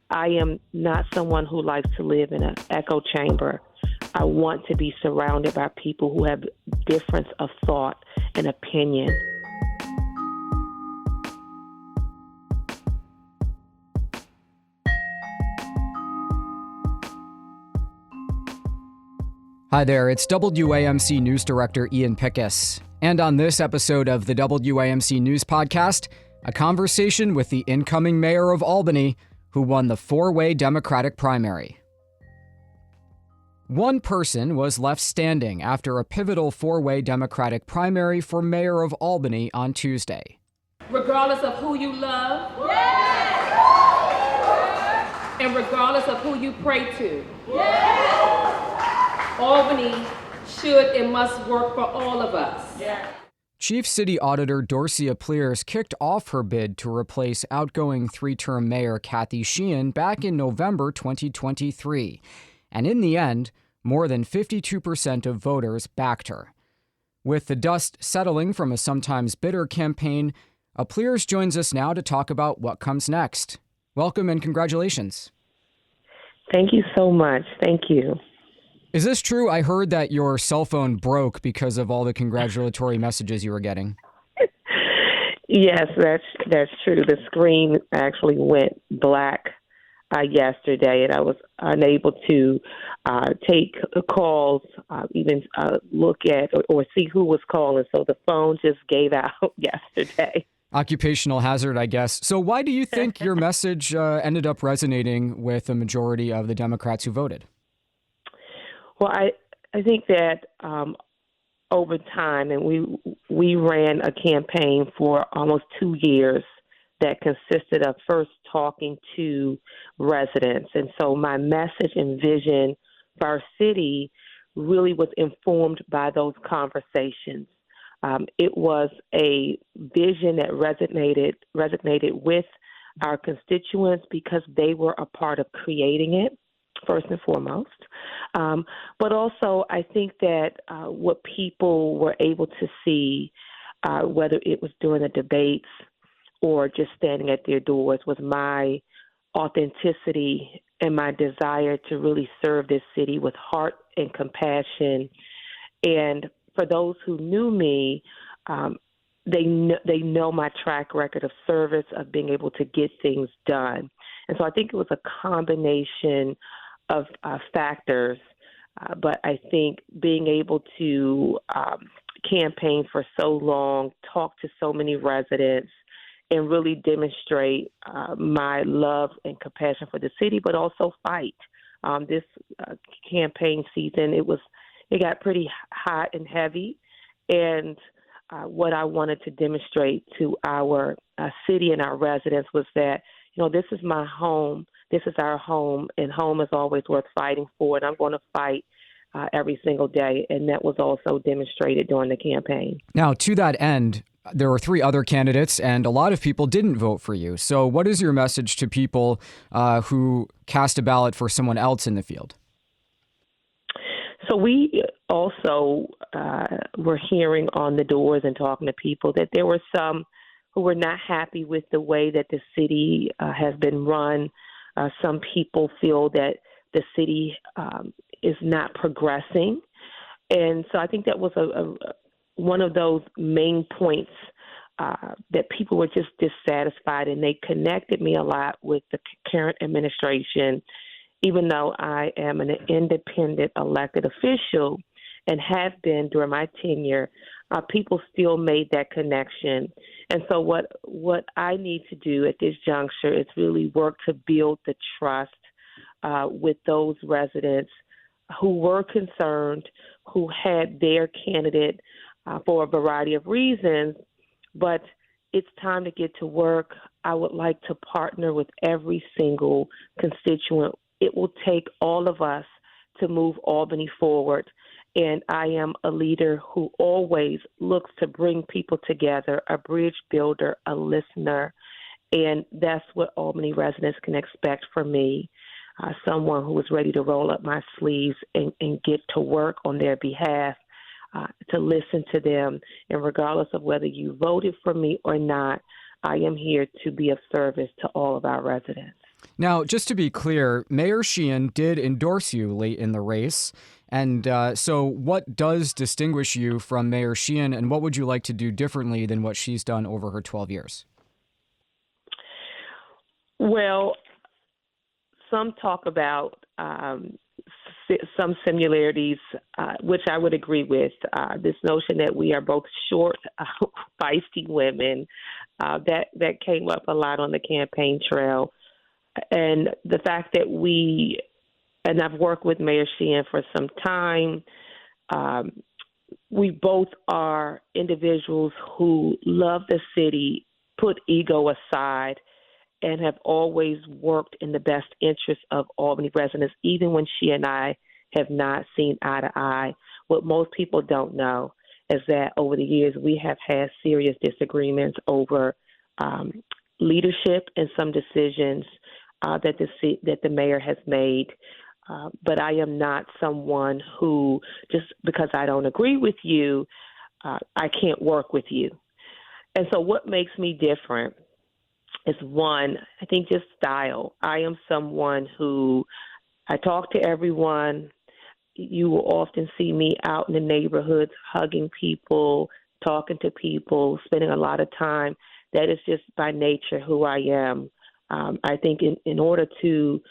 I am not someone who likes to live in an echo chamber. I want to be surrounded by people who have difference of thought and opinion. Hi there, it's WAMC News Director Ian Pickus. And on this episode of the WAMC News Podcast, a conversation with the incoming mayor of Albany, who won the four-way Democratic primary. One person was left standing after a pivotal four-way Democratic primary for mayor of Albany on Tuesday. Regardless of who you love, yes! And regardless of who you pray to, yes! Albany should and must work for all of us. Yes. Chief City Auditor Dorcey Applyrs kicked off her bid to replace outgoing three-term Mayor Kathy Sheehan back in November 2023. And in the end, more than 52% of voters backed her. With the dust settling from a sometimes bitter campaign, Applyrs joins us now to talk about what comes next. Welcome and congratulations. Thank you so much. Thank you. Is this true? I heard that your cell phone broke because of all the congratulatory messages you were getting. Yes, that's true. The screen actually went black yesterday, and I was unable to take calls, even look at or see who was calling. So the phone just gave out yesterday. Occupational hazard, I guess. So why do you think your message ended up resonating with the majority of the Democrats who voted? Well, I think that over time, and we ran a campaign for almost 2 years that consisted of first talking to residents. And so my message and vision for our city really was informed by those conversations. It was a vision that resonated with our constituents because they were a part of creating it, first and foremost. But also, I think that what people were able to see, whether it was during the debates or just standing at their doors, was my authenticity and my desire to really serve this city with heart and compassion. And for those who knew me, they know my track record of service, of being able to get things done. And so I think it was a combination of factors, but I think being able to campaign for so long, talk to so many residents, and really demonstrate my love and compassion for the city, but also fight. This campaign season, it got pretty hot and heavy, and what I wanted to demonstrate to our city and our residents was that, this is my home. This is our home, and home is always worth fighting for, and I'm going to fight every single day, and that was also demonstrated during the campaign. Now, to that end, there were 3 other candidates, and a lot of people didn't vote for you. So what is your message to people who cast a ballot for someone else in the field? So we also were hearing on the doors and talking to people that there were some who were not happy with the way that the city has been run. Some people feel that the city is not progressing. And so I think that was one of those main points that people were just dissatisfied, and they connected me a lot with the current administration. Even though I am an independent elected official and have been during my tenure, people still made that connection. And so what I need to do at this juncture is really work to build the trust with those residents who were concerned, who had their candidate for a variety of reasons, but it's time to get to work. I would like to partner with every single constituent. It will take all of us to move Albany forward. And I am a leader who always looks to bring people together, a bridge builder, a listener. And that's what Albany residents can expect from me, someone who is ready to roll up my sleeves and get to work on their behalf, to listen to them. And regardless of whether you voted for me or not, I am here to be of service to all of our residents. Now, just to be clear, Mayor Sheehan did endorse you late in the race. And so what does distinguish you from Mayor Sheehan, and what would you like to do differently than what she's done over her 12 years? Well, some talk about some similarities, which I would agree with. This notion that we are both short, feisty women, that came up a lot on the campaign trail. And the fact that and I've worked with Mayor Sheehan for some time, we both are individuals who love the city, put ego aside, and have always worked in the best interest of Albany residents, even when she and I have not seen eye to eye. What most people don't know is that over the years we have had serious disagreements over leadership and some decisions that the mayor has made. But I am not someone who, just because I don't agree with you, I can't work with you. And so what makes me different is, one, I think just style. I am someone who I talk to everyone. You will often see me out in the neighborhoods hugging people, talking to people, spending a lot of time. That is just by nature who I am. I think in order to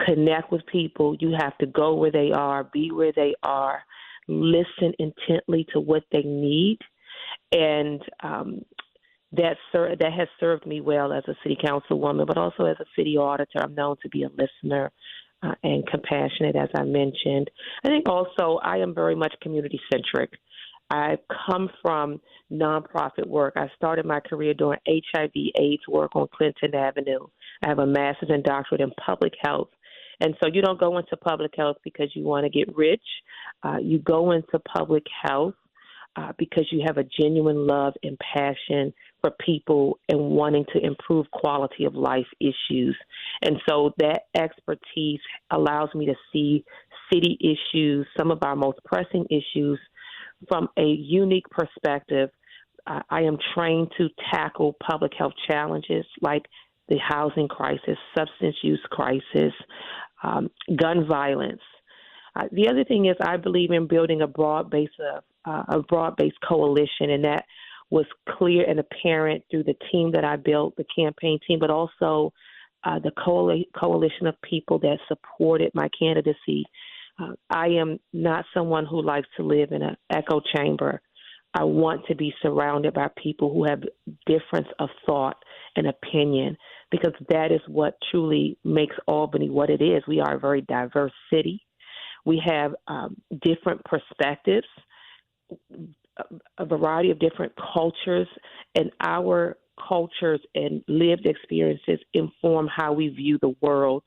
connect with people, you have to go where they are, be where they are, listen intently to what they need. And that has served me well as a city councilwoman, but also as a city auditor. I'm known to be a listener and compassionate, as I mentioned. I think also I am very much community-centric. I come from nonprofit work. I started my career doing HIV/AIDS work on Clinton Avenue. I have a master's and doctorate in public health. And so you don't go into public health because you want to get rich. You go into public health because you have a genuine love and passion for people and wanting to improve quality of life issues. And so that expertise allows me to see city issues, some of our most pressing issues, from a unique perspective. I am trained to tackle public health challenges like the housing crisis, substance use crisis, gun violence. The other thing is I believe in building a broad-based coalition, and that was clear and apparent through the team that I built, the campaign team, but also the coalition of people that supported my candidacy. I am not someone who likes to live in an echo chamber. I want to be surrounded by people who have difference of thought and opinion, because that is what truly makes Albany what it is. We are a very diverse city. We have different perspectives, a variety of different cultures, and our cultures and lived experiences inform how we view the world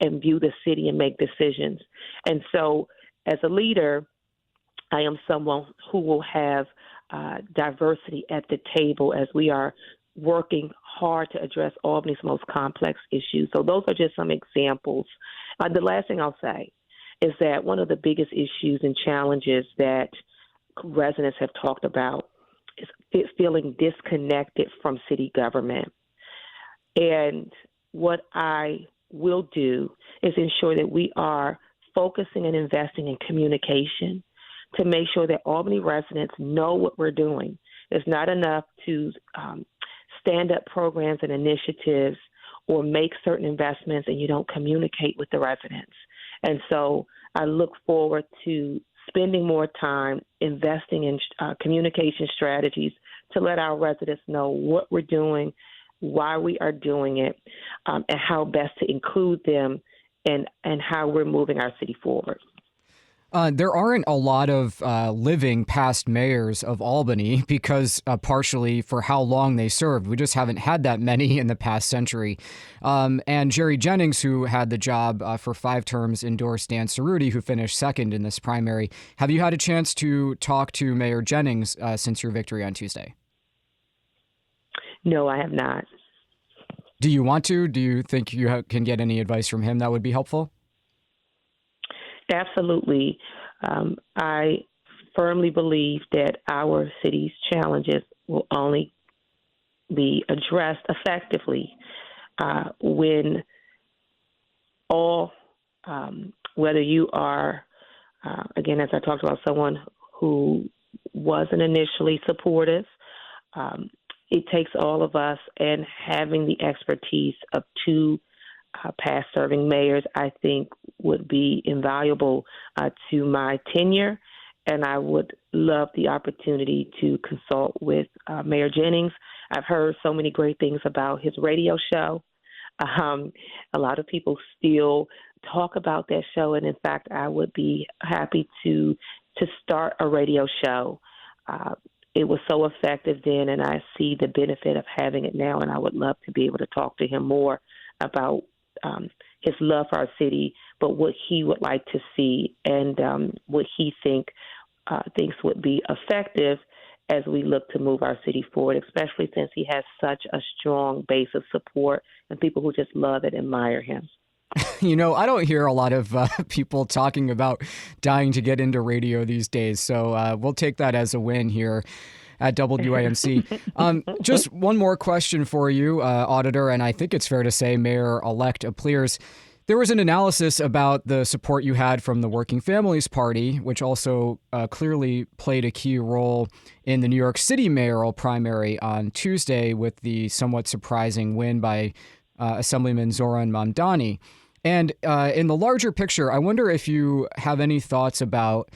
and view the city and make decisions. And so as a leader, I am someone who will have diversity at the table as we are working hard to address Albany's most complex issues. So those are just some examples. The last thing I'll say is that one of the biggest issues and challenges that residents have talked about is feeling disconnected from city government. And what I will do is ensure that we are focusing and investing in communication to make sure that Albany residents know what we're doing. It's not enough to stand up programs and initiatives or make certain investments and you don't communicate with the residents. And so I look forward to spending more time investing in communication strategies to let our residents know what we're doing, why we are doing it, and how best to include them and how we're moving our city forward. There aren't a lot of living past mayors of Albany because partially for how long they served. We just haven't had that many in the past century. And Jerry Jennings, who had the job for 5 terms, endorsed Dan Cerruti, who finished second in this primary. Have you had a chance to talk to Mayor Jennings since your victory on Tuesday? No, I have not. Do you want to? Do you think you can get any advice from him that would be helpful? Absolutely. I firmly believe that our city's challenges will only be addressed effectively when all, whether you are, again, as I talked about, someone who wasn't initially supportive, it takes all of us, and having the expertise of two past serving mayors, I think, would be invaluable to my tenure. And I would love the opportunity to consult with Mayor Jennings. I've heard so many great things about his radio show. A lot of people still talk about that show, and in fact, I would be happy to start a radio show. It was so effective then, and I see the benefit of having it now, and I would love to be able to talk to him more about his love for our city, but what he would like to see and what he thinks would be effective as we look to move our city forward, especially since he has such a strong base of support and people who just love and admire him. You know, I don't hear a lot of people talking about dying to get into radio these days, so we'll take that as a win here at WAMC. Just one more question for you, Auditor, and I think it's fair to say Mayor-elect Applyrs. There was an analysis about the support you had from the Working Families Party, which also clearly played a key role in the New York City mayoral primary on Tuesday with the somewhat surprising win by Assemblyman Zoran Mamdani. And in the larger picture, I wonder if you have any thoughts about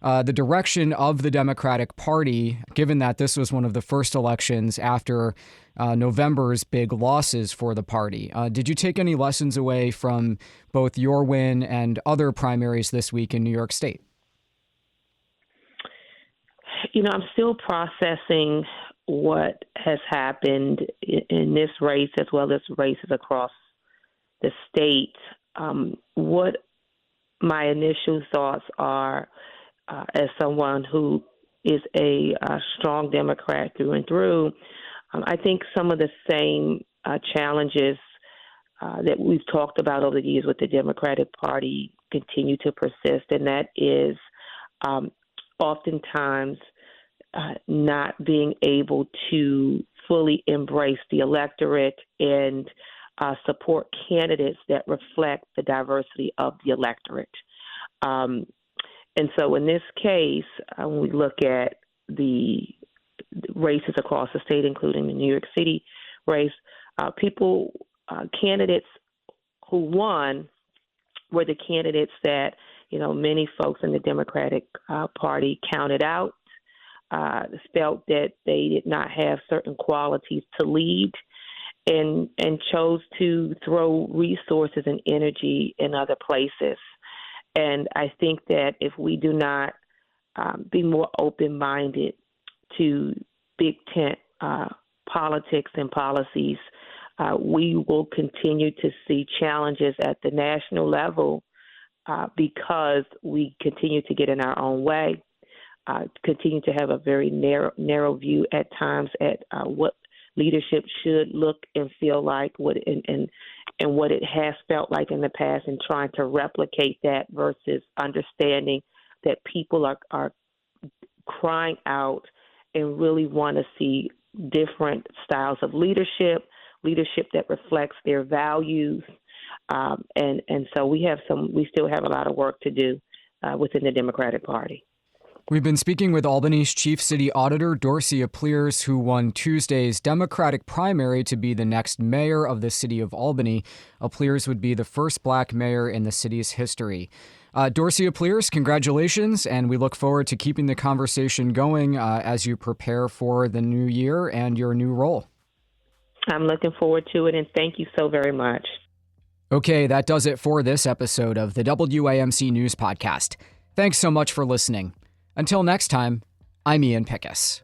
the direction of the Democratic Party, given that this was one of the first elections after November's big losses for the party. Did you take any lessons away from both your win and other primaries this week in New York State? You know, I'm still processing what has happened in this race as well as races across the state. What my initial thoughts are, as someone who is a strong Democrat through and through, I think some of the same challenges that we've talked about over the years with the Democratic Party continue to persist, and that is oftentimes not being able to fully embrace the electorate and support candidates that reflect the diversity of the electorate. And so in this case, when we look at the races across the state, including the New York City race, candidates who won were the candidates that, you know, many folks in the Democratic Party counted out, felt that they did not have certain qualities to lead, and chose to throw resources and energy in other places. And I think that if we do not be more open-minded to big tent politics and policies, we will continue to see challenges at the national level because we continue to get in our own way, continue to have a very narrow view at times at what leadership should look and feel like, and what it has felt like in the past, and trying to replicate that versus understanding that people are crying out and really want to see different styles of leadership that reflects their values. And so we still have a lot of work to do within the Democratic Party. We've been speaking with Albany's Chief City Auditor Dorcey Applyrs, who won Tuesday's Democratic primary to be the next mayor of the city of Albany. Applyrs would be the first black mayor in the city's history. Dorcey Applyrs, congratulations, and we look forward to keeping the conversation going as you prepare for the new year and your new role. I'm looking forward to it, and thank you so very much. Okay, that does it for this episode of the WAMC News Podcast. Thanks so much for listening. Until next time, I'm Ian Pickus.